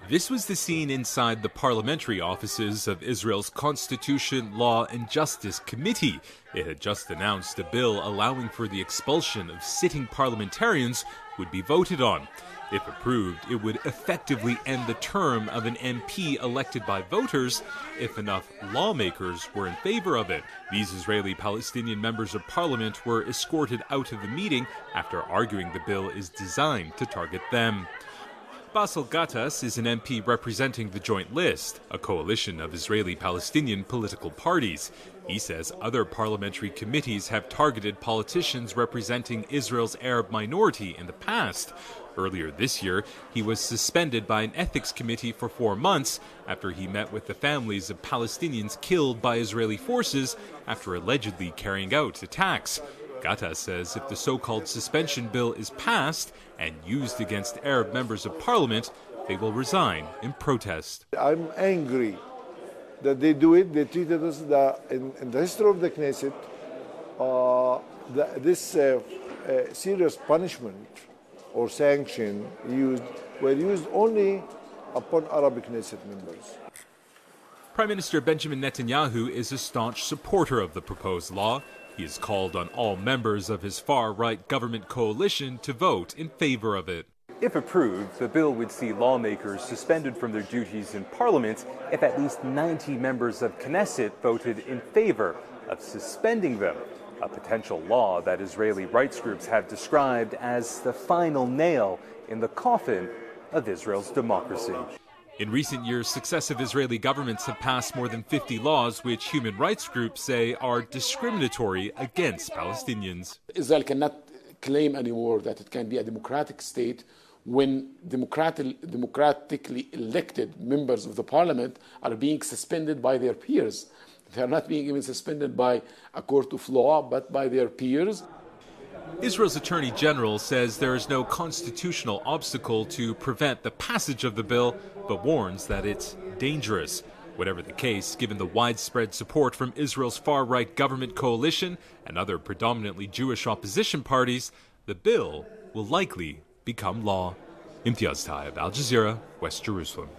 This was the scene inside the parliamentary offices of Israel's Constitution, Law and Justice Committee. It had just announced a bill allowing for the expulsion of sitting parliamentarians would be voted on. If approved, it would effectively end the term of an MP elected by voters if enough lawmakers were in favor of it. These Israeli-Palestinian members of parliament were escorted out of the meeting after arguing the bill is designed to target them. Basel Gattas is an MP representing the Joint List, a coalition of Israeli-Palestinian political parties. He says other parliamentary committees have targeted politicians representing Israel's Arab minority in the past. Earlier this year, he was suspended by an ethics committee for 4 months after he met with the families of Palestinians killed by Israeli forces after allegedly carrying out attacks. Gattas says if the so-called suspension bill is passed and used against Arab members of parliament, they will resign in protest. I'm angry that they do it. They treated us in the history of the Knesset, this serious punishment or sanction were used only upon Arab Knesset members. Prime Minister Benjamin Netanyahu is a staunch supporter of the proposed law. He has called on all members of his far-right government coalition to vote in favor of it. If approved, the bill would see lawmakers suspended from their duties in Parliament if at least 90 members of Knesset voted in favor of suspending them, a potential law that Israeli rights groups have described as the final nail in the coffin of Israel's democracy. In recent years, successive Israeli governments have passed more than 50 laws which human rights groups say are discriminatory against Palestinians. Israel cannot claim anymore that it can be a democratic state when democratically elected members of the parliament are being suspended by their peers. They are not being even suspended by a court of law, but by their peers. Israel's Attorney General says there is no constitutional obstacle to prevent the passage of the bill, but warns that it's dangerous. Whatever the case, given the widespread support from Israel's far-right government coalition and other predominantly Jewish opposition parties, the bill will likely become law. Imtiaz, Tyab, Al Jazeera, West Jerusalem.